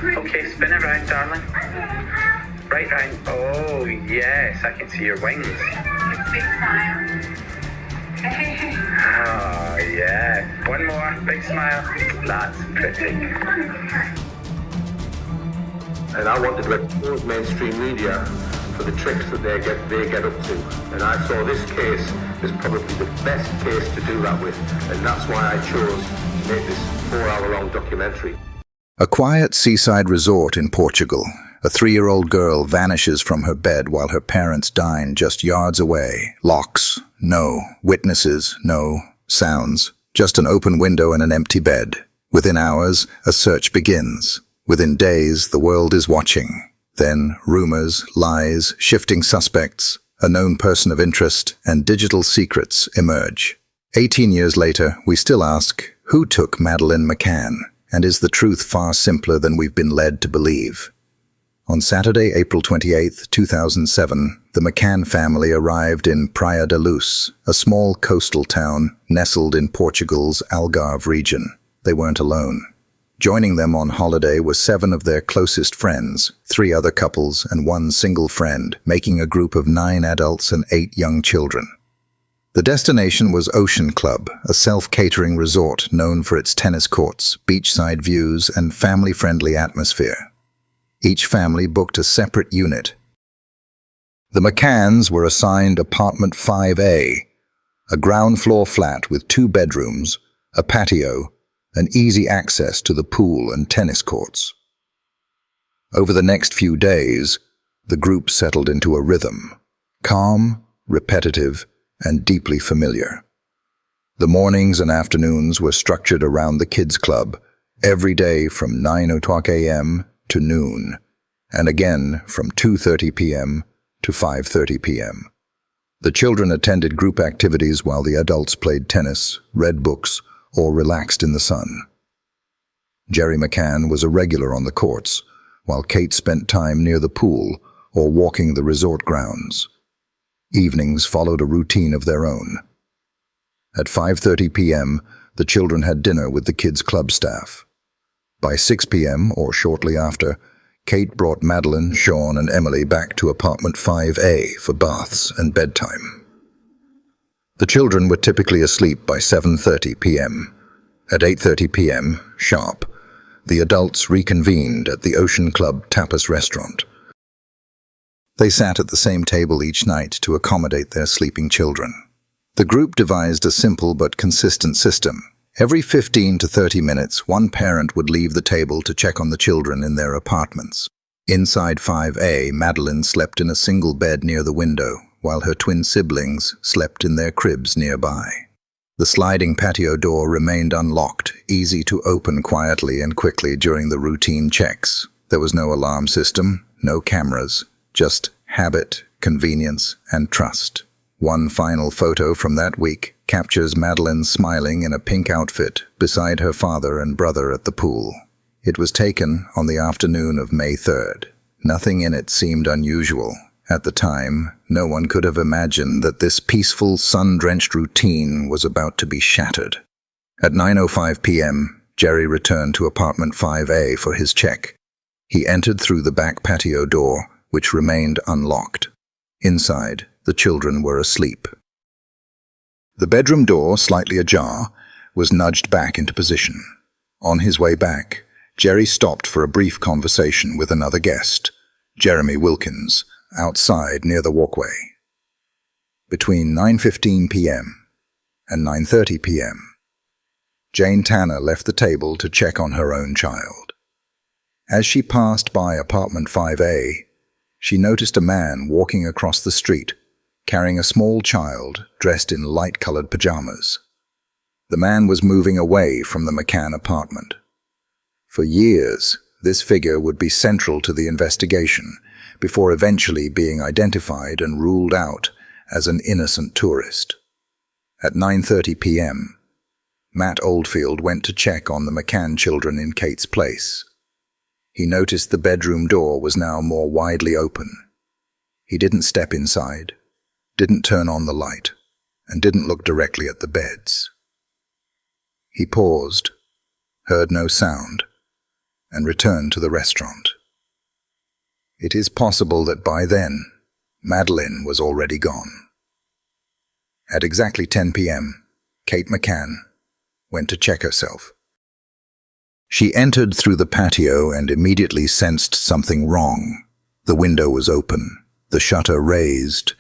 Okay, spin around, darling. Right round. Oh, yes, I can see your wings. Big smile. Oh, yeah. One more, big smile. That's pretty. And I wanted to expose mainstream media for the tricks that they get up to. And I saw this case as probably the best case to do that with. And that's why I chose to make this 4-hour-long documentary. A quiet seaside resort in Portugal. A 3-year-old girl vanishes from her bed while her parents dine just yards away. Locks, no. Witnesses, no. Sounds, just an open window and an empty bed. Within hours, a search begins. Within days, the world is watching. Then, rumors, lies, shifting suspects, a known person of interest, and digital secrets emerge. 18 years later, we still ask, who took Madeleine McCann? And is the truth far simpler than we've been led to believe? On Saturday, April 28, 2007, the McCann family arrived in Praia da Luz, a small coastal town nestled in Portugal's Algarve region. They weren't alone. Joining them on holiday were 7 of their closest friends, 3 other couples and 1 single friend, making a group of 9 adults and 8 young children. The destination was Ocean Club, a self-catering resort known for its tennis courts, beachside views, and family-friendly atmosphere. Each family booked a separate unit. The McCanns were assigned apartment 5A, a ground-floor flat with 2 bedrooms, a patio, and easy access to the pool and tennis courts. Over the next few days, the group settled into a rhythm, calm, repetitive, and deeply familiar. The mornings and afternoons were structured around the kids' club, every day from 9:00 a.m. to noon, and again from 2:30 p.m. to 5:30 p.m. The children attended group activities while the adults played tennis, read books, or relaxed in the sun. Jerry McCann was a regular on the courts, while Kate spent time near the pool or walking the resort grounds. Evenings followed a routine of their own. At 5:30 p.m., the children had dinner with the kids' club staff. By 6 p.m., or shortly after, Kate brought Madeleine, Sean, and Emily back to apartment 5A for baths and bedtime. The children were typically asleep by 7:30 p.m. At 8:30 p.m., sharp, the adults reconvened at the Ocean Club tapas restaurant. They sat at the same table each night to accommodate their sleeping children. The group devised a simple but consistent system. Every 15 to 30 minutes, one parent would leave the table to check on the children in their apartments. Inside 5A, Madeleine slept in a single bed near the window, while her twin siblings slept in their cribs nearby. The sliding patio door remained unlocked, easy to open quietly and quickly during the routine checks. There was no alarm system, no cameras, just habit, convenience, and trust. One final photo from that week captures Madeleine smiling in a pink outfit beside her father and brother at the pool. It was taken on the afternoon of May 3rd. Nothing in it seemed unusual. At the time, no one could have imagined that this peaceful, sun-drenched routine was about to be shattered. At 9:05 p.m., Jerry returned to apartment 5A for his check. He entered through the back patio door, which remained unlocked. Inside, the children were asleep. The bedroom door, slightly ajar, was nudged back into position. On his way back, Jerry stopped for a brief conversation with another guest, Jeremy Wilkins, outside near the walkway. Between 9:15 p.m. and 9:30 p.m., Jane Tanner left the table to check on her own child. As she passed by apartment 5A, she noticed a man walking across the street, carrying a small child dressed in light-colored pajamas. The man was moving away from the McCann apartment. For years, this figure would be central to the investigation, before eventually being identified and ruled out as an innocent tourist. At 9:30 p.m., Matt Oldfield went to check on the McCann children in Kate's place. He noticed the bedroom door was now more widely open. He didn't step inside, didn't turn on the light, and didn't look directly at the beds. He paused, heard no sound, and returned to the restaurant. It is possible that by then, Madeleine was already gone. At exactly 10 p.m., Kate McCann went to check herself. She entered through the patio and immediately sensed something wrong. The window was open, the shutter raised,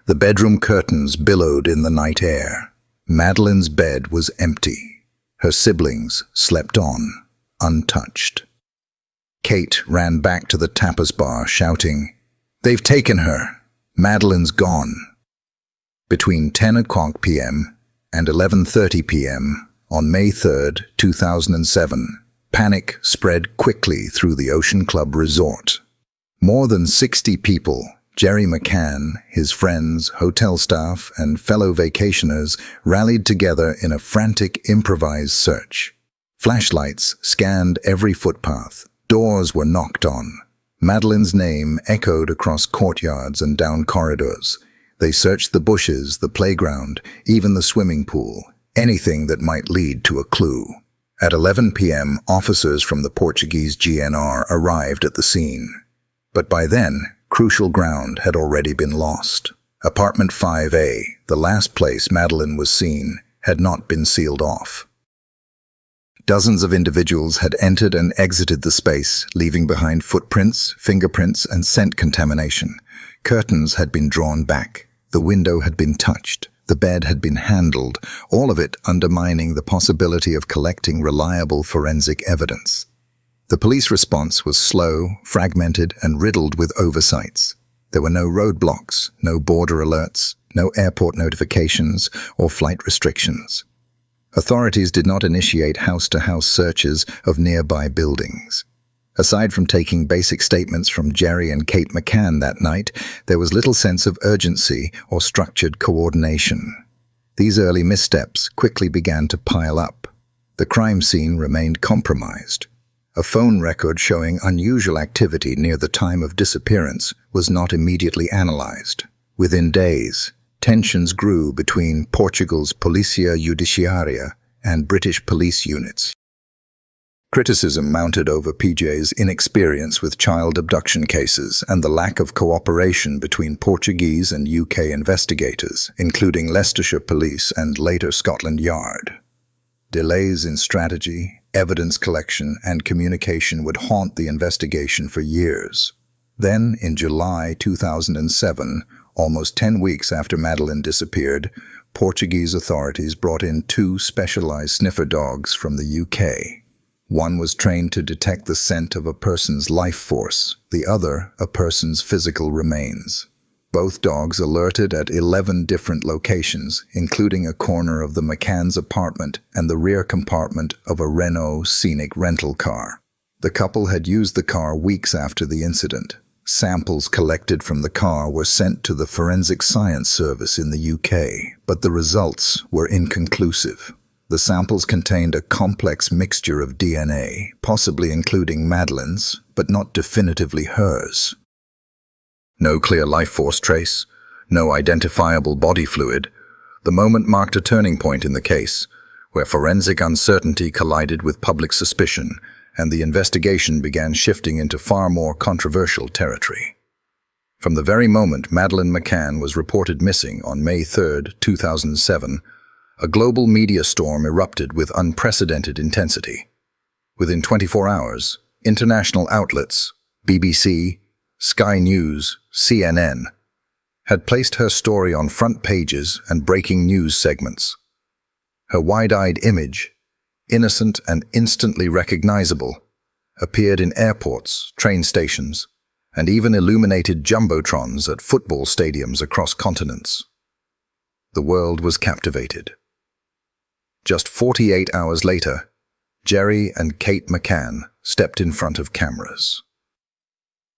the bedroom curtains billowed in the night air. Madeleine's bed was empty. Her siblings slept on, untouched. Kate ran back to the tapas bar, shouting, "They've taken her! Madeleine's gone!" Between 10 o'clock p.m. and 11:30 p.m. on May 3, 2007, panic spread quickly through the Ocean Club Resort. More than 60 people, Jerry McCann, his friends, hotel staff, and fellow vacationers rallied together in a frantic, improvised search. Flashlights scanned every footpath. Doors were knocked on. Madeleine's name echoed across courtyards and down corridors. They searched the bushes, the playground, even the swimming pool, anything that might lead to a clue. At 11 p.m., officers from the Portuguese GNR arrived at the scene. But by then, crucial ground had already been lost. Apartment 5A, the last place Madeleine was seen, had not been sealed off. Dozens of individuals had entered and exited the space, leaving behind footprints, fingerprints, and scent contamination. Curtains had been drawn back. The window had been touched. The bed had been handled, all of it undermining the possibility of collecting reliable forensic evidence. The police response was slow, fragmented, and riddled with oversights. There were no roadblocks, no border alerts, no airport notifications, or flight restrictions. Authorities did not initiate house-to-house searches of nearby buildings. Aside from taking basic statements from Jerry and Kate McCann that night, there was little sense of urgency or structured coordination. These early missteps quickly began to pile up. The crime scene remained compromised. A phone record showing unusual activity near the time of disappearance was not immediately analyzed. Within days, tensions grew between Portugal's Policia Judiciaria and British police units. Criticism mounted over PJ's inexperience with child abduction cases and the lack of cooperation between Portuguese and UK investigators, including Leicestershire Police and later Scotland Yard. Delays in strategy, evidence collection, and communication would haunt the investigation for years. Then, in July 2007, almost 10 weeks after Madeleine disappeared, Portuguese authorities brought in 2 specialized sniffer dogs from the UK. One was trained to detect the scent of a person's life force, the other a person's physical remains. Both dogs alerted at 11 different locations, including a corner of the McCann's apartment and the rear compartment of a Renault Scenic rental car. The couple had used the car weeks after the incident. Samples collected from the car were sent to the Forensic Science Service in the UK, but the results were inconclusive. The samples contained a complex mixture of DNA, possibly including Madeleine's, but not definitively hers. No clear life force trace, no identifiable body fluid. The moment marked a turning point in the case, where forensic uncertainty collided with public suspicion, and the investigation began shifting into far more controversial territory. From the very moment Madeleine McCann was reported missing on May 3, 2007, a global media storm erupted with unprecedented intensity. Within 24 hours, international outlets, BBC, Sky News, CNN, had placed her story on front pages and breaking news segments. Her wide-eyed image, innocent and instantly recognizable, appeared in airports, train stations, and even illuminated jumbotrons at football stadiums across continents. The world was captivated. Just 48 hours later, Jerry and Kate McCann stepped in front of cameras.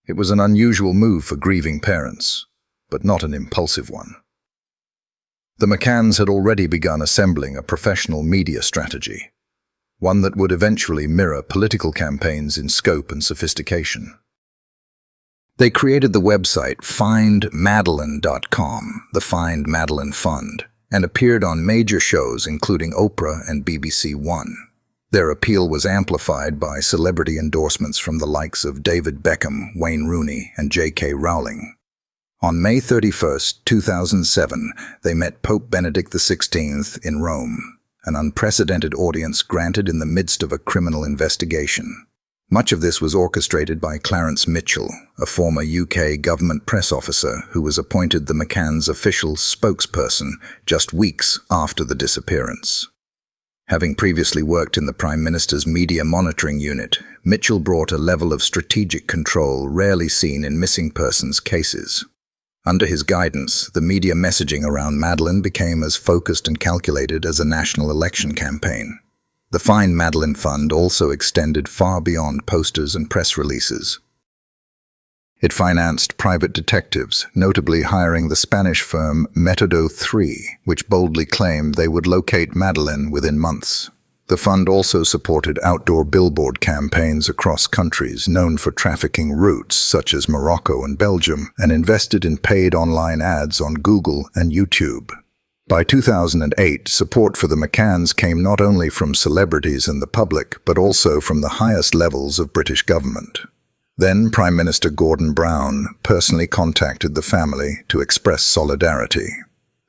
It was an unusual move for grieving parents, but not an impulsive one. The McCanns had already begun assembling a professional media strategy, one that would eventually mirror political campaigns in scope and sophistication. They created the website findmadeleine.com, the Find Madeleine Fund, and appeared on major shows including Oprah and BBC One. Their appeal was amplified by celebrity endorsements from the likes of David Beckham, Wayne Rooney, and J.K. Rowling. On May 31, 2007, they met Pope Benedict XVI in Rome, an unprecedented audience granted in the midst of a criminal investigation. Much of this was orchestrated by Clarence Mitchell, a former UK government press officer who was appointed the McCann's official spokesperson just weeks after the disappearance. Having previously worked in the Prime Minister's media monitoring unit, Mitchell brought a level of strategic control rarely seen in missing persons cases. Under his guidance, the media messaging around Madeleine became as focused and calculated as a national election campaign. The Find Madeleine Fund also extended far beyond posters and press releases. It financed private detectives, notably hiring the Spanish firm Método 3, which boldly claimed they would locate Madeleine within months. The fund also supported outdoor billboard campaigns across countries known for trafficking routes such as Morocco and Belgium, and invested in paid online ads on Google and YouTube. By 2008, support for the McCanns came not only from celebrities and the public, but also from the highest levels of British government. Then Prime Minister Gordon Brown personally contacted the family to express solidarity.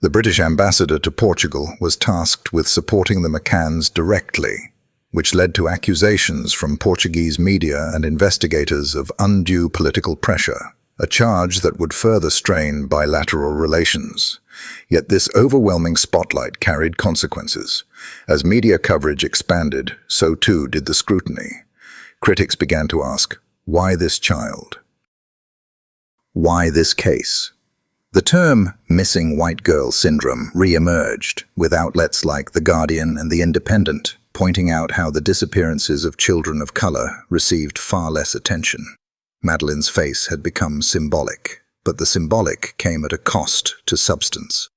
The British ambassador to Portugal was tasked with supporting the McCanns directly, which led to accusations from Portuguese media and investigators of undue political pressure, a charge that would further strain bilateral relations. Yet this overwhelming spotlight carried consequences. As media coverage expanded, so too did the scrutiny. Critics began to ask, why this child? Why this case? The term missing white girl syndrome re-emerged, with outlets like The Guardian and The Independent pointing out how the disappearances of children of color received far less attention. Madeleine's face had become symbolic, but the symbolic came at a cost to substance.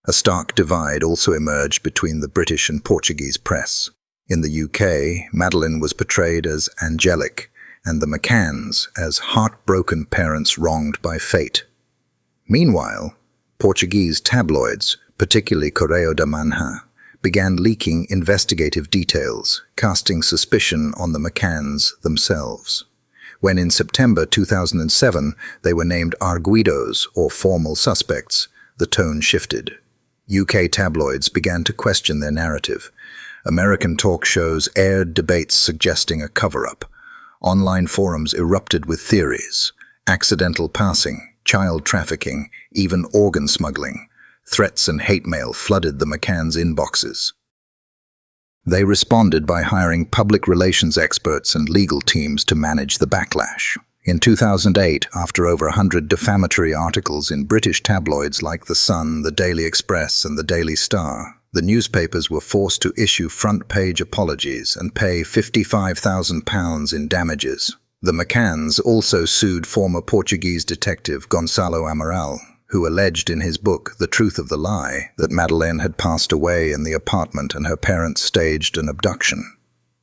A stark divide also emerged between the British and Portuguese press. In the UK, Madeleine was portrayed as angelic, and the McCanns as heartbroken parents wronged by fate. Meanwhile, Portuguese tabloids, particularly Correio da Manhã, began leaking investigative details, casting suspicion on the McCanns themselves. When in September 2007 they were named arguidos, or formal suspects, the tone shifted. UK tabloids began to question their narrative. American talk shows aired debates suggesting a cover-up. Online forums erupted with theories: accidental passing, child trafficking, even organ smuggling. Threats and hate mail flooded the McCanns' inboxes. They responded by hiring public relations experts and legal teams to manage the backlash. In 2008, after over 100 defamatory articles in British tabloids like The Sun, The Daily Express, and The Daily Star, the newspapers were forced to issue front-page apologies and pay £55,000 in damages. The McCanns also sued former Portuguese detective Gonçalo Amaral, who alleged in his book The Truth of the Lie that Madeleine had passed away in the apartment and her parents staged an abduction.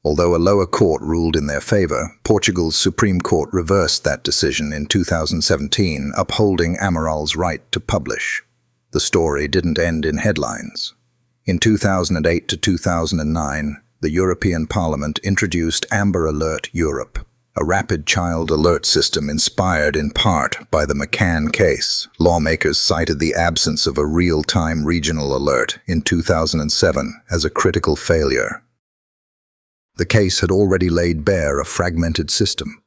Although a lower court ruled in their favor, Portugal's Supreme Court reversed that decision in 2017, upholding Amaral's right to publish. The story didn't end in headlines. In 2008 to 2009, the European Parliament introduced Amber Alert Europe, a rapid child alert system inspired in part by the McCann case. Lawmakers cited the absence of a real-time regional alert in 2007 as a critical failure. The case had already laid bare a fragmented system,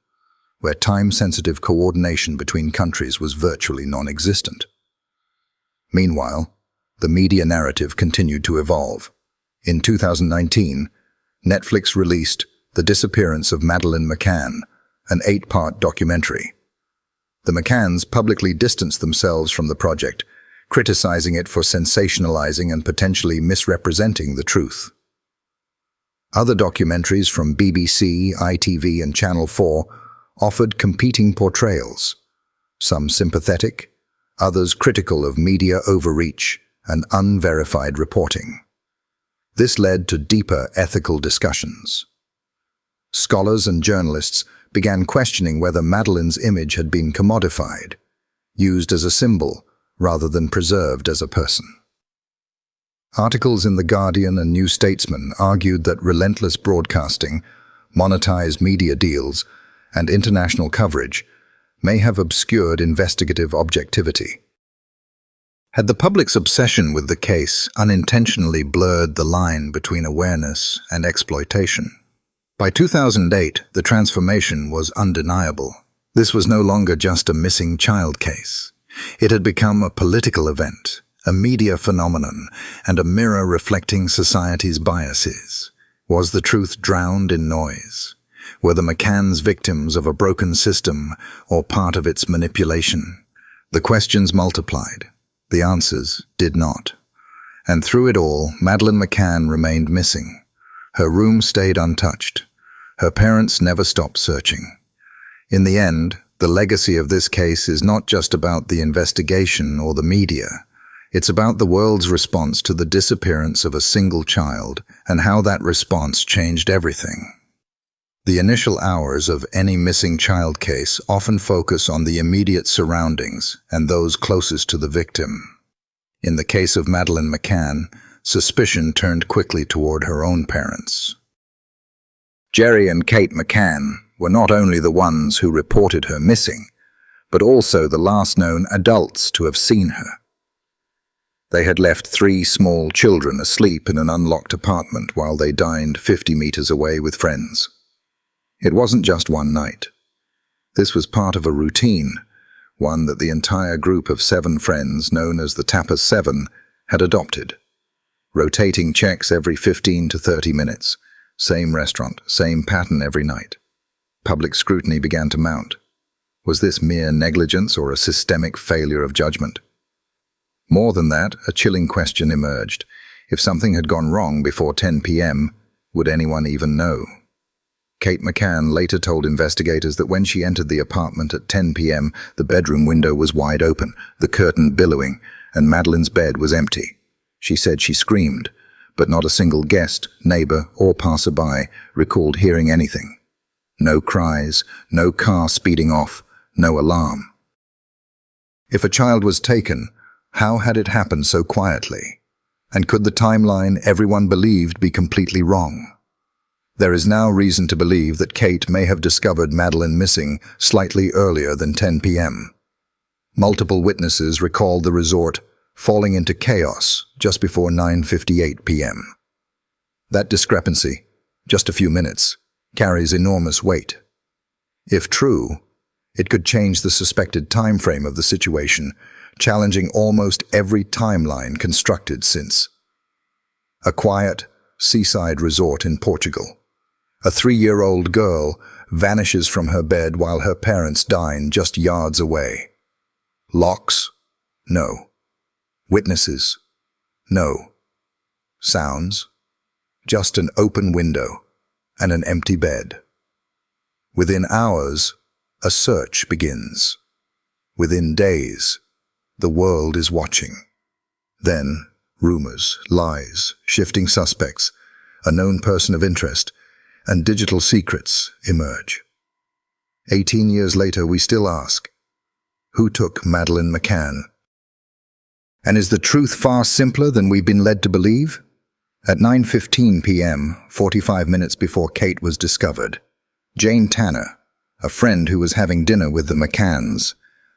where time-sensitive coordination between countries was virtually non-existent. Meanwhile, the media narrative continued to evolve. In 2019, Netflix released The Disappearance of Madeleine McCann, an 8-part documentary. The McCanns publicly distanced themselves from the project, criticizing it for sensationalizing and potentially misrepresenting the truth. Other documentaries from BBC, ITV, and Channel 4 offered competing portrayals, some sympathetic, others critical of media overreach and unverified reporting. This led to deeper ethical discussions. Scholars and journalists began questioning whether Madeleine's image had been commodified, used as a symbol rather than preserved as a person. Articles in The Guardian and New Statesman argued that relentless broadcasting, monetized media deals, and international coverage may have obscured investigative objectivity. Had the public's obsession with the case unintentionally blurred the line between awareness and exploitation? By 2008, the transformation was undeniable. This was no longer just a missing child case. It had become a political event, a media phenomenon, and a mirror reflecting society's biases. Was the truth drowned in noise? Were the McCanns victims of a broken system or part of its manipulation? The questions multiplied. The answers did not. And through it all, Madeleine McCann remained missing. Her room stayed untouched. Her parents never stopped searching. In the end, the legacy of this case is not just about the investigation or the media. It's about the world's response to the disappearance of a single child and how that response changed everything. The initial hours of any missing child case often focus on the immediate surroundings and those closest to the victim. In the case of Madeleine McCann, suspicion turned quickly toward her own parents. Jerry and Kate McCann were not only the ones who reported her missing, but also the last known adults to have seen her. They had left 3 small children asleep in an unlocked apartment while they dined 50 meters away with friends. It wasn't just one night. This was part of a routine, one that the entire group of 7 friends, known as the Tapas 7, had adopted. Rotating checks every 15 to 30 minutes. Same restaurant, same pattern every night. Public scrutiny began to mount. Was this mere negligence or a systemic failure of judgment? More than that, a chilling question emerged. If something had gone wrong before 10 p.m., would anyone even know? Kate McCann later told investigators that when she entered the apartment at 10 p.m., the bedroom window was wide open, the curtain billowing, and Madeleine's bed was empty. She said she screamed, but not a single guest, neighbor, or passerby recalled hearing anything. No cries, no car speeding off, no alarm. If a child was taken, how had it happened so quietly? And could the timeline everyone believed be completely wrong? There is now reason to believe that Kate may have discovered Madeleine missing slightly earlier than 10 p.m. Multiple witnesses recalled the resort falling into chaos just before 9:58 p.m. That discrepancy, just a few minutes, carries enormous weight. If true, it could change the suspected time frame of the situation, challenging almost every timeline constructed since. A quiet, seaside resort in Portugal. A 3-year-old girl vanishes from her bed while her parents dine just yards away. Locks? No. Witnesses? No. Sounds? Just an open window and an empty bed. Within hours, a search begins. Within days, the world is watching. Then, rumors, lies, shifting suspects, a known person of interest, and digital secrets emerge. 18 years later, we still ask, who took Madeleine McCann? And is the truth far simpler than we've been led to believe? At 9:15 p.m., 45 minutes before Kate was discovered, Jane Tanner, a friend who was having dinner with the McCanns,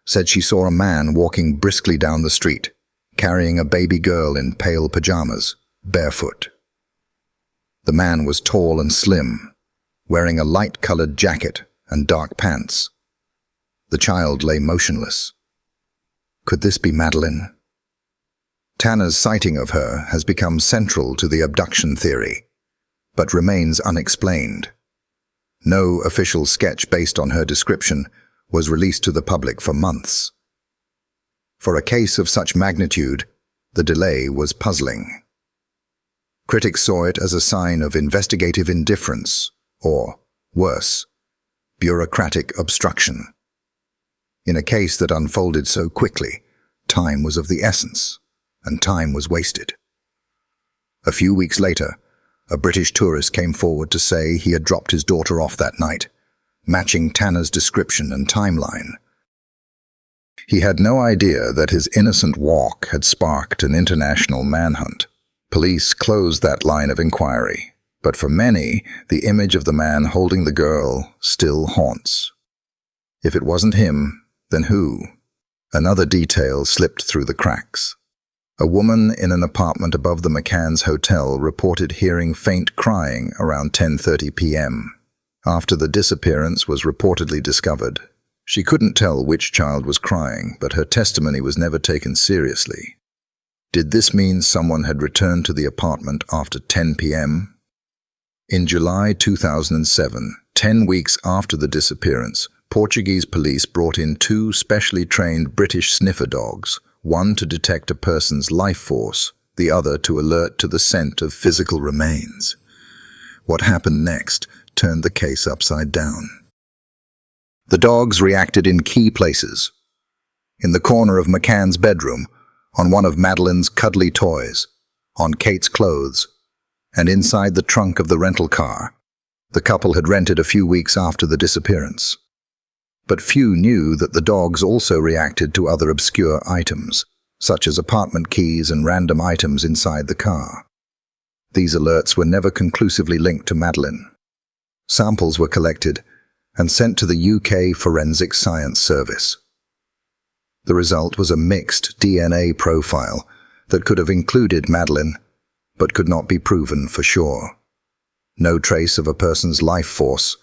said she saw a man walking briskly down the street, carrying a baby girl in pale pajamas, barefoot. The man was tall and slim, wearing a light-colored jacket and dark pants. The child lay motionless. Could this be Madeleine? Tanner's sighting of her has become central to the abduction theory, but remains unexplained. No official sketch based on her description was released to the public for months. For a case of such magnitude, the delay was puzzling. Critics saw it as a sign of investigative indifference, or, worse, bureaucratic obstruction. In a case that unfolded so quickly, time was of the essence, and time was wasted. A few weeks later, a British tourist came forward to say he had dropped his daughter off that night, matching Tanner's description and timeline. He had no idea that his innocent walk had sparked an international manhunt. Police closed that line of inquiry, but for many, the image of the man holding the girl still haunts. If it wasn't him, then who? Another detail slipped through the cracks. A woman in an apartment above the McCann's hotel reported hearing faint crying around 10:30 p.m. After the disappearance was reportedly discovered, she couldn't tell which child was crying, but her testimony was never taken seriously. Did this mean someone had returned to the apartment after 10 p.m.? In July 2007, 10 weeks after the disappearance, Portuguese police brought in 2 specially trained British sniffer dogs, one to detect a person's life force, the other to alert to the scent of physical remains. What happened next turned the case upside down. The dogs reacted in key places. In the corner of McCann's bedroom, on one of Madeleine's cuddly toys, on Kate's clothes, and inside the trunk of the rental car the couple had rented a few weeks after the disappearance. But few knew that the dogs also reacted to other obscure items, such as apartment keys and random items inside the car. These alerts were never conclusively linked to Madeleine. Samples were collected and sent to the UK Forensic Science Service. The result was a mixed DNA profile that could have included Madeleine, but could not be proven for sure. No trace of a person's life force,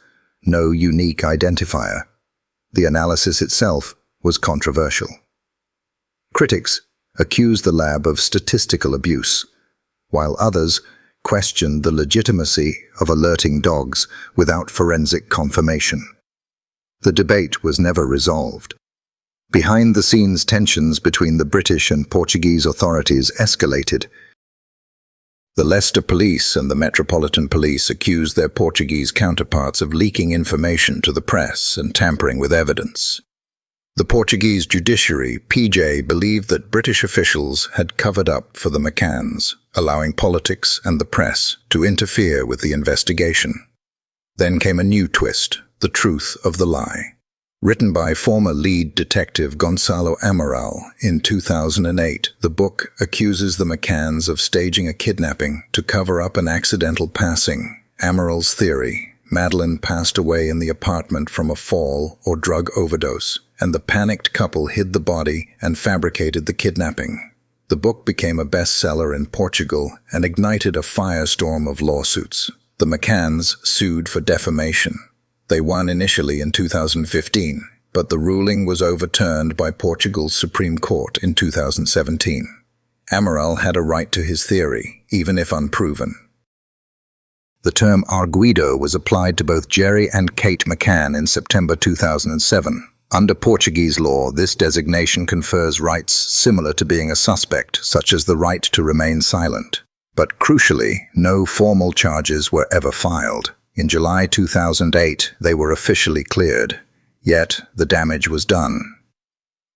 no unique identifier. The analysis itself was controversial. Critics accused the lab of statistical abuse, while others questioned the legitimacy of alerting dogs without forensic confirmation. The debate was never resolved. Behind-the-scenes tensions between the British and Portuguese authorities escalated. The Leicester Police and the Metropolitan Police accused their Portuguese counterparts of leaking information to the press and tampering with evidence. The Portuguese judiciary, PJ, believed that British officials had covered up for the McCanns, allowing politics and the press to interfere with the investigation. Then came a new twist, the truth of the lie. Written by former lead detective Gonçalo Amaral in 2008, the book accuses the McCanns of staging a kidnapping to cover up an accidental passing. Amaral's theory: Madeleine passed away in the apartment from a fall or drug overdose, and the panicked couple hid the body and fabricated the kidnapping. The book became a bestseller in Portugal and ignited a firestorm of lawsuits. The McCanns sued for defamation. They won initially in 2015, but the ruling was overturned by Portugal's Supreme Court in 2017. Amaral had a right to his theory, even if unproven. The term arguido was applied to both Jerry and Kate McCann in September 2007. Under Portuguese law, this designation confers rights similar to being a suspect, such as the right to remain silent. But crucially, no formal charges were ever filed. In July 2008, they were officially cleared, yet the damage was done.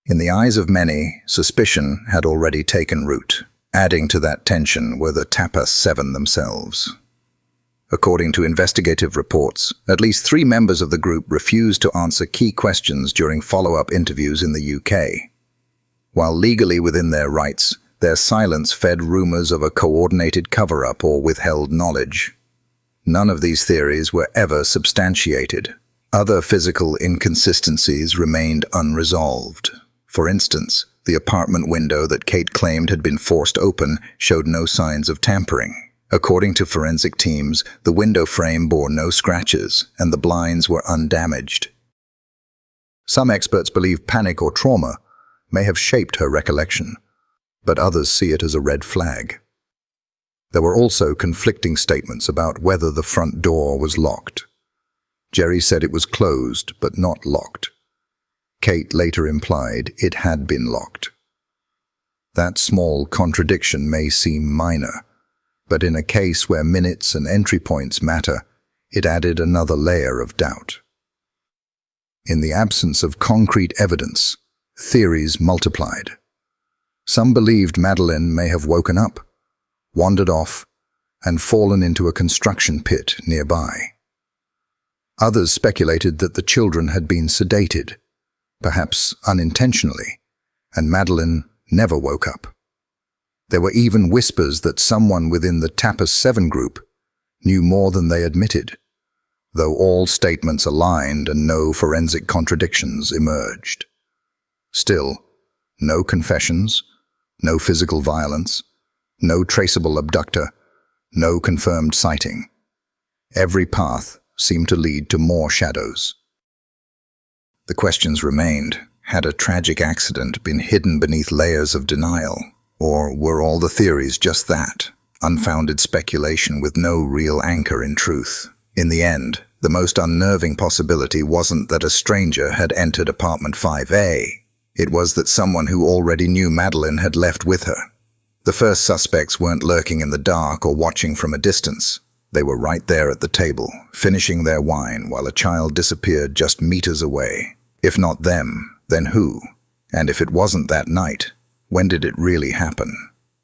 In the eyes of many, suspicion had already taken root. Adding to that tension were the Tapas 7 themselves. According to investigative reports, at least 3 members of the group refused to answer key questions during follow-up interviews in the UK. While legally within their rights, their silence fed rumors of a coordinated cover-up or withheld knowledge. None of these theories were ever substantiated. Other physical inconsistencies remained unresolved. For instance, the apartment window that Kate claimed had been forced open showed no signs of tampering. According to forensic teams, the window frame bore no scratches and the blinds were undamaged. Some experts believe panic or trauma may have shaped her recollection, but others see it as a red flag. There were also conflicting statements about whether the front door was locked. Jerry said it was closed but not locked. Kate later implied it had been locked. That small contradiction may seem minor, but in a case where minutes and entry points matter, it added another layer of doubt. In the absence of concrete evidence, theories multiplied. Some believed Madeleine may have woken up, wandered off, and fallen into a construction pit nearby. Others speculated that the children had been sedated, perhaps unintentionally, and Madeleine never woke up. There were even whispers that someone within the Tapas 7 group knew more than they admitted, though all statements aligned and no forensic contradictions emerged. Still, no confessions, no physical violence, no traceable abductor, no confirmed sighting. Every path seemed to lead to more shadows. The questions remained. Had a tragic accident been hidden beneath layers of denial? Or were all the theories just that, unfounded speculation with no real anchor in truth? In the end, the most unnerving possibility wasn't that a stranger had entered apartment 5A. It was that someone who already knew Madeleine had left with her. The first suspects weren't lurking in the dark or watching from a distance. They were right there at the table, finishing their wine while a child disappeared just meters away. If not them, then who? And if it wasn't that night, when did it really happen?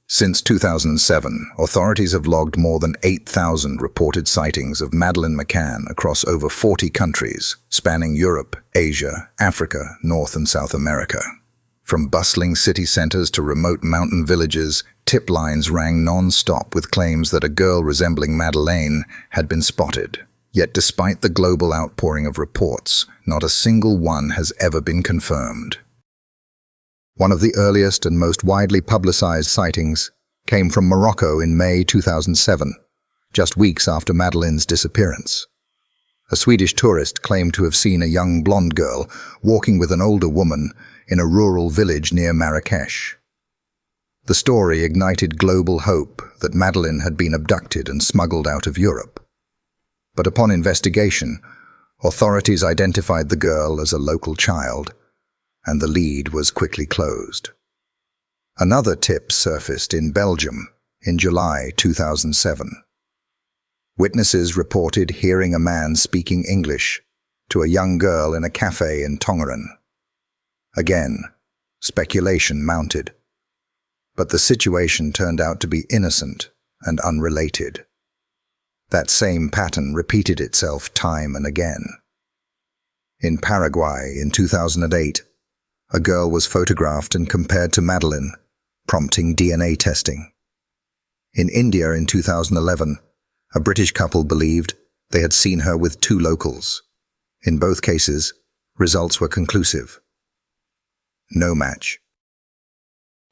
Since 2007, authorities have logged more than 8,000 reported sightings of Madeleine McCann across over 40 countries, spanning Europe, Asia, Africa, North and South America. From bustling city centers to remote mountain villages, tip lines rang non-stop with claims that a girl resembling Madeleine had been spotted. Yet despite the global outpouring of reports, not a single one has ever been confirmed. One of the earliest and most widely publicized sightings came from Morocco in May 2007, just weeks after Madeleine's disappearance. A Swedish tourist claimed to have seen a young blonde girl walking with an older woman in a rural village near Marrakesh. The story ignited global hope that Madeleine had been abducted and smuggled out of Europe. But upon investigation, authorities identified the girl as a local child, and the lead was quickly closed. Another tip surfaced in Belgium in July 2007. Witnesses reported hearing a man speaking English to a young girl in a cafe in Tongeren. Again, speculation mounted. But the situation turned out to be innocent and unrelated. That same pattern repeated itself time and again. In Paraguay in 2008, a girl was photographed and compared to Madeleine, prompting DNA testing. In India in 2011, a British couple believed they had seen her with two locals. In both cases, results were conclusive. No match.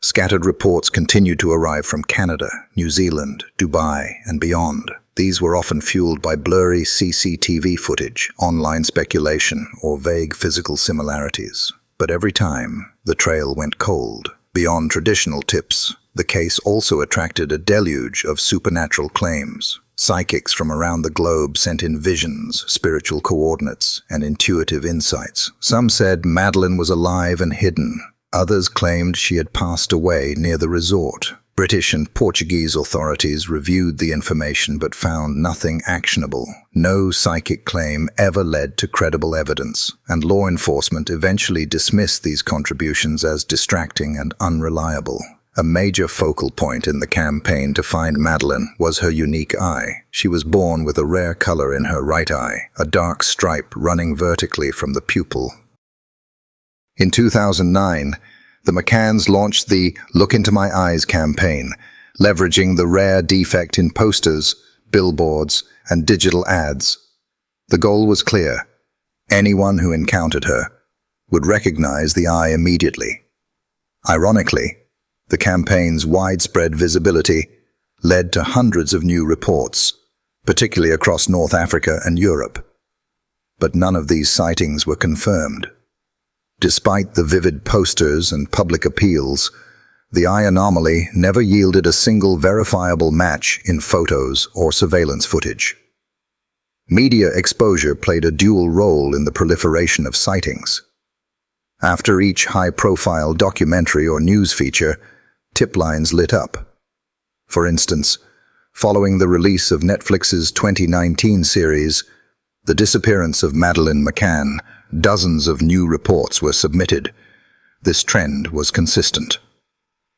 Scattered reports continued to arrive from Canada, New Zealand, Dubai, and beyond. These were often fueled by blurry CCTV footage, online speculation, or vague physical similarities. But every time, the trail went cold. Beyond traditional tips, the case also attracted a deluge of supernatural claims. Psychics from around the globe sent in visions, spiritual coordinates, and intuitive insights. Some said Madeleine was alive and hidden. Others claimed she had passed away near the resort. British and Portuguese authorities reviewed the information but found nothing actionable. No psychic claim ever led to credible evidence, and law enforcement eventually dismissed these contributions as distracting and unreliable. A major focal point in the campaign to find Madeleine was her unique eye. She was born with a rare color in her right eye, a dark stripe running vertically from the pupil. In 2009, the McCanns launched the Look Into My Eyes campaign, leveraging the rare defect in posters, billboards, and digital ads. The goal was clear. Anyone who encountered her would recognize the eye immediately. Ironically, the campaign's widespread visibility led to hundreds of new reports, particularly across North Africa and Europe. But none of these sightings were confirmed. Despite the vivid posters and public appeals, the eye anomaly never yielded a single verifiable match in photos or surveillance footage. Media exposure played a dual role in the proliferation of sightings. After each high-profile documentary or news feature, tip lines lit up. For instance, following the release of Netflix's 2019 series, The Disappearance of Madeleine McCann, dozens of new reports were submitted. This trend was consistent.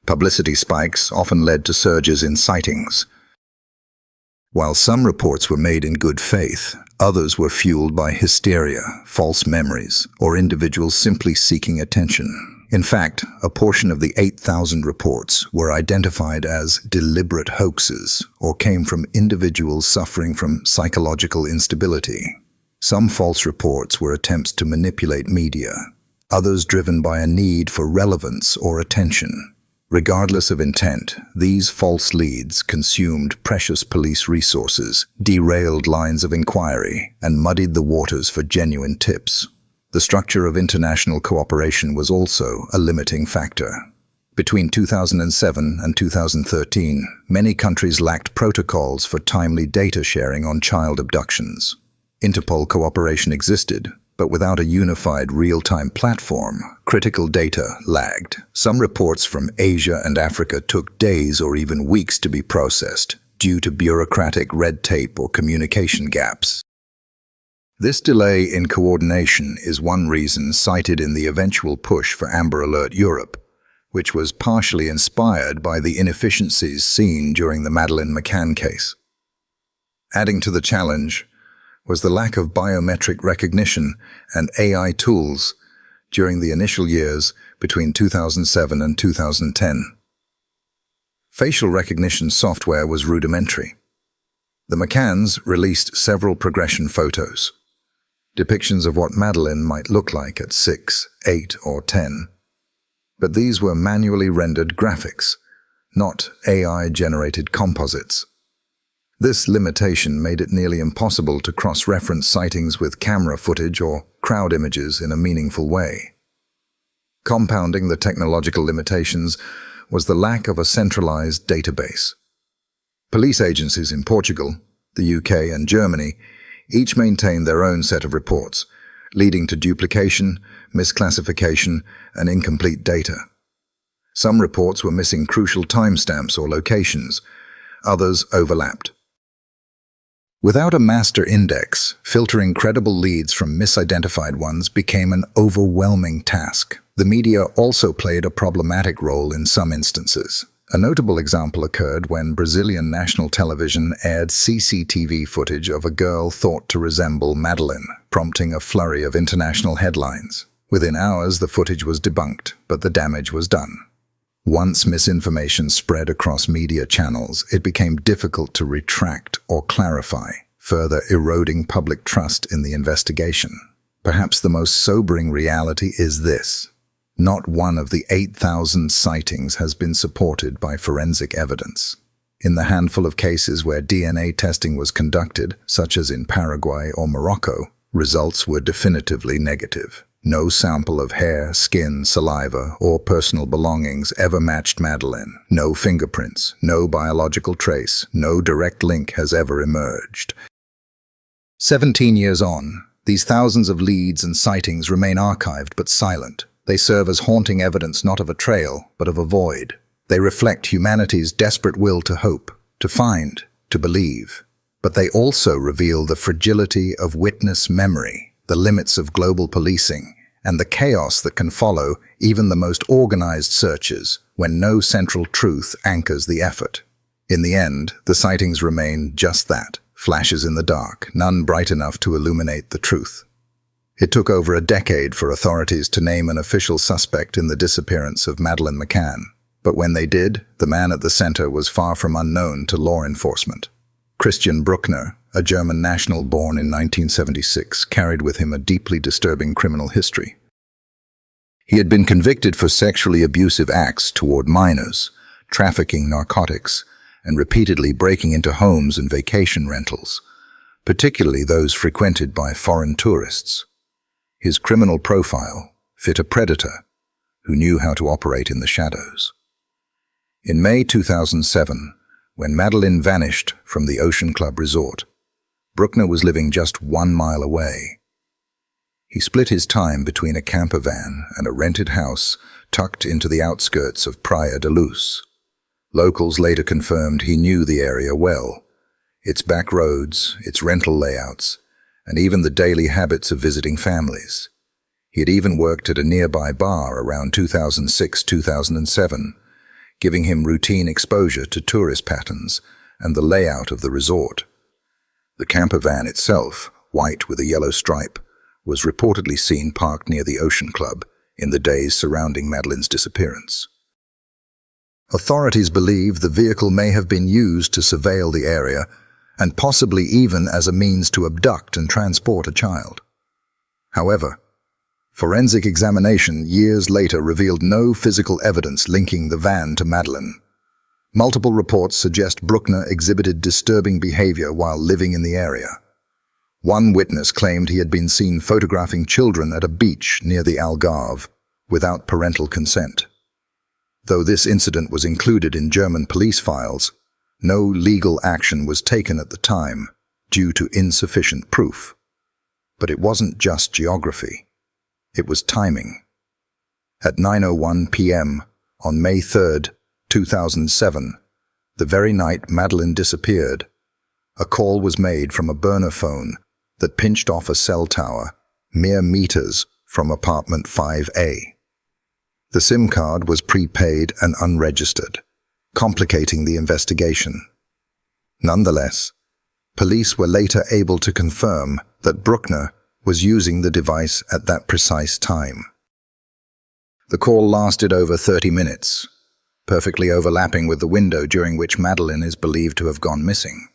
Publicity spikes often led to surges in sightings. While some reports were made in good faith, others were fueled by hysteria, false memories, or individuals simply seeking attention. In fact, a portion of the 8,000 reports were identified as deliberate hoaxes or came from individuals suffering from psychological instability. Some false reports were attempts to manipulate media, others driven by a need for relevance or attention. Regardless of intent, these false leads consumed precious police resources, derailed lines of inquiry, and muddied the waters for genuine tips. The structure of international cooperation was also a limiting factor. Between 2007 and 2013, many countries lacked protocols for timely data sharing on child abductions. Interpol cooperation existed, but without a unified real-time platform, critical data lagged. Some reports from Asia and Africa took days or even weeks to be processed due to bureaucratic red tape or communication gaps. This delay in coordination is one reason cited in the eventual push for Amber Alert Europe, which was partially inspired by the inefficiencies seen during the Madeleine McCann case. Adding to the challenge was the lack of biometric recognition and AI tools during the initial years between 2007 and 2010. Facial recognition software was rudimentary. The McCanns released several progression photos, depictions of what Madeleine might look like at 6, 8, or 10. But these were manually rendered graphics, not AI-generated composites. This limitation made it nearly impossible to cross-reference sightings with camera footage or crowd images in a meaningful way. Compounding the technological limitations was the lack of a centralized database. Police agencies in Portugal, the UK, and Germany each maintained their own set of reports, leading to duplication, misclassification, and incomplete data. Some reports were missing crucial timestamps or locations, others overlapped. Without a master index, filtering credible leads from misidentified ones became an overwhelming task. The media also played a problematic role in some instances. A notable example occurred when Brazilian national television aired CCTV footage of a girl thought to resemble Madeleine, prompting a flurry of international headlines. Within hours, the footage was debunked, but the damage was done. Once misinformation spread across media channels, it became difficult to retract or clarify, further eroding public trust in the investigation. Perhaps the most sobering reality is this: not one of the 8,000 sightings has been supported by forensic evidence. In the handful of cases where DNA testing was conducted, such as in Paraguay or Morocco, results were definitively negative. No sample of hair, skin, saliva, or personal belongings ever matched Madeleine. No fingerprints, no biological trace, no direct link has ever emerged. 17 years on, these thousands of leads and sightings remain archived but silent. They serve as haunting evidence not of a trail, but of a void. They reflect humanity's desperate will to hope, to find, to believe. But they also reveal the fragility of witness memory, the limits of global policing, and the chaos that can follow even the most organized searches when no central truth anchors the effort. In the end, the sightings remain just that, flashes in the dark, none bright enough to illuminate the truth. It took over a decade for authorities to name an official suspect in the disappearance of Madeleine McCann. But when they did, the man at the center was far from unknown to law enforcement. Christian Brueckner, a German national born in 1976, carried with him a deeply disturbing criminal history. He had been convicted for sexually abusive acts toward minors, trafficking narcotics, and repeatedly breaking into homes and vacation rentals, particularly those frequented by foreign tourists. His criminal profile fit a predator who knew how to operate in the shadows. In May 2007, when Madeleine vanished from the Ocean Club resort, Bruckner was living just 1 mile away. He split his time between a camper van and a rented house tucked into the outskirts of Praia de Luz. Locals later confirmed he knew the area well, its back roads, its rental layouts, and even the daily habits of visiting families. He had even worked at a nearby bar around 2006-2007, giving him routine exposure to tourist patterns and the layout of the resort. The camper van itself, white with a yellow stripe, was reportedly seen parked near the Ocean Club, in the days surrounding Madeleine's disappearance. Authorities believe the vehicle may have been used to surveil the area and possibly even as a means to abduct and transport a child. However, forensic examination years later revealed no physical evidence linking the van to Madeleine. Multiple reports suggest Brueckner exhibited disturbing behavior while living in the area. One witness claimed he had been seen photographing children at a beach near the Algarve without parental consent. Though this incident was included in German police files, no legal action was taken at the time due to insufficient proof. But it wasn't just geography. It was timing. At 9:01 p.m. on May 3, 2007, the very night Madeleine disappeared, a call was made from a burner phone that pinched off a cell tower mere meters from apartment 5A. The SIM card was prepaid and unregistered, complicating the investigation. Nonetheless, police were later able to confirm that Brueckner was using the device at that precise time. The call lasted over 30 minutes, perfectly overlapping with the window during which Madeleine is believed to have gone missing.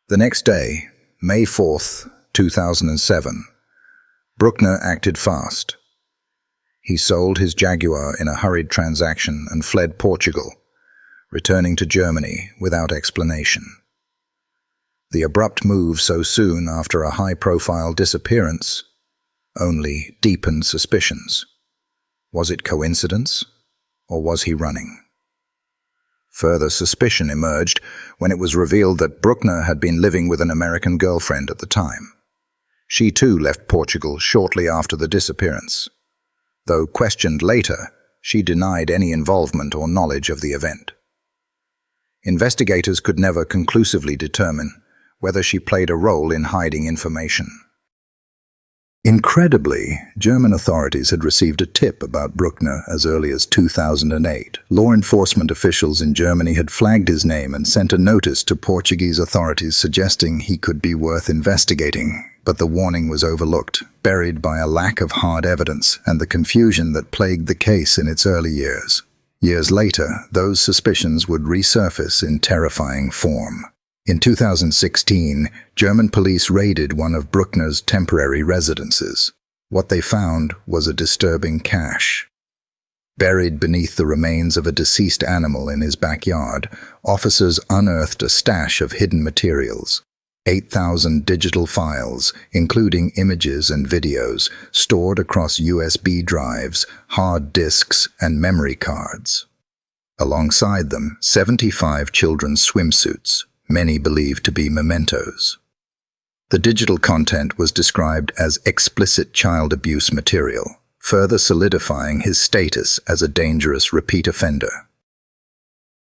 The next day, May 4, 2007, Brueckner acted fast. He sold his Jaguar in a hurried transaction and fled Portugal, returning to Germany without explanation. The abrupt move so soon after a high-profile disappearance only deepened suspicions. Was it coincidence, or was he running? Further suspicion emerged when it was revealed that Brueckner had been living with an American girlfriend at the time. She too left Portugal shortly after the disappearance. Though questioned later, she denied any involvement or knowledge of the event. Investigators could never conclusively determine whether she played a role in hiding information. Incredibly, German authorities had received a tip about Brueckner as early as 2008. Law enforcement officials in Germany had flagged his name and sent a notice to Portuguese authorities suggesting he could be worth investigating. But the warning was overlooked, buried by a lack of hard evidence and the confusion that plagued the case in its early years. Years later, those suspicions would resurface in terrifying form. In 2016, German police raided one of Brueckner's temporary residences. What they found was a disturbing cache. Buried beneath the remains of a deceased animal in his backyard, officers unearthed a stash of hidden materials. 8,000 digital files, including images and videos, stored across USB drives, hard disks, and memory cards. Alongside them, 75 children's swimsuits, many believed to be mementos. The digital content was described as explicit child abuse material, further solidifying his status as a dangerous repeat offender.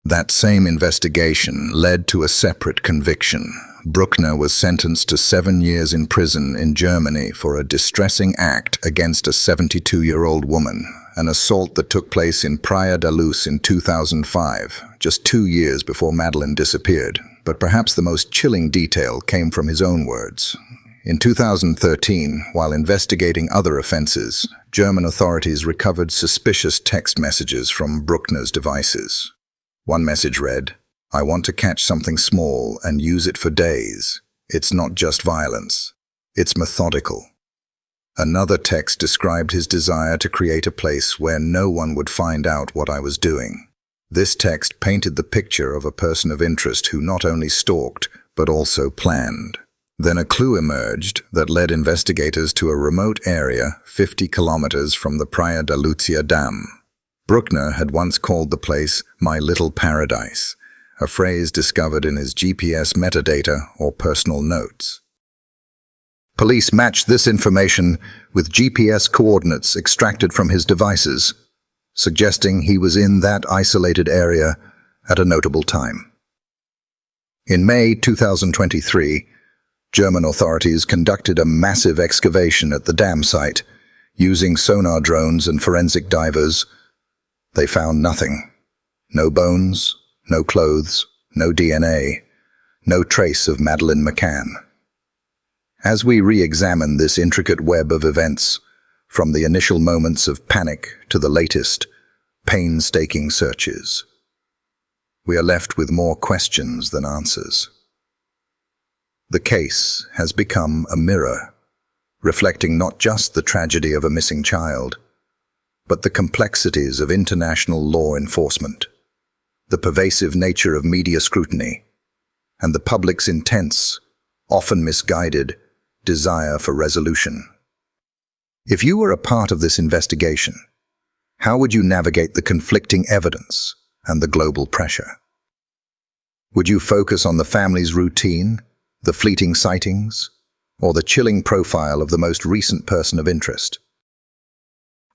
That same investigation led to a separate conviction. Brueckner was sentenced to 7 years in prison in Germany for a distressing act against a 72-year-old woman, an assault that took place in Praia da Luz in 2005, just 2 years before Madeleine disappeared. But perhaps the most chilling detail came from his own words. In 2013, while investigating other offenses, German authorities recovered suspicious text messages from Brueckner's devices. One message read, "I want to catch something small and use it for days. It's not just violence. It's methodical." Another text described his desire to create a place where no one would find out what I was doing. This text painted the picture of a person of interest who not only stalked, but also planned. Then a clue emerged that led investigators to a remote area 50 kilometers from the Praia da Luzia Dam. Brueckner had once called the place "my little paradise," a phrase discovered in his GPS metadata or personal notes. Police matched this information with GPS coordinates extracted from his devices, suggesting he was in that isolated area at a notable time. In May 2023, German authorities conducted a massive excavation at the dam site. Using sonar drones and forensic divers, they found nothing. No bones, no clothes, no DNA, no trace of Madeleine McCann. As we re-examine this intricate web of events, from the initial moments of panic to the latest, painstaking searches. We are left with more questions than answers. The case has become a mirror, reflecting not just the tragedy of a missing child, but the complexities of international law enforcement, the pervasive nature of media scrutiny, and the public's intense, often misguided, desire for resolution. If you were a part of this investigation, how would you navigate the conflicting evidence and the global pressure? Would you focus on the family's routine, the fleeting sightings, or the chilling profile of the most recent person of interest?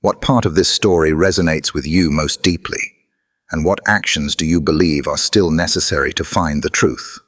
What part of this story resonates with you most deeply, and what actions do you believe are still necessary to find the truth?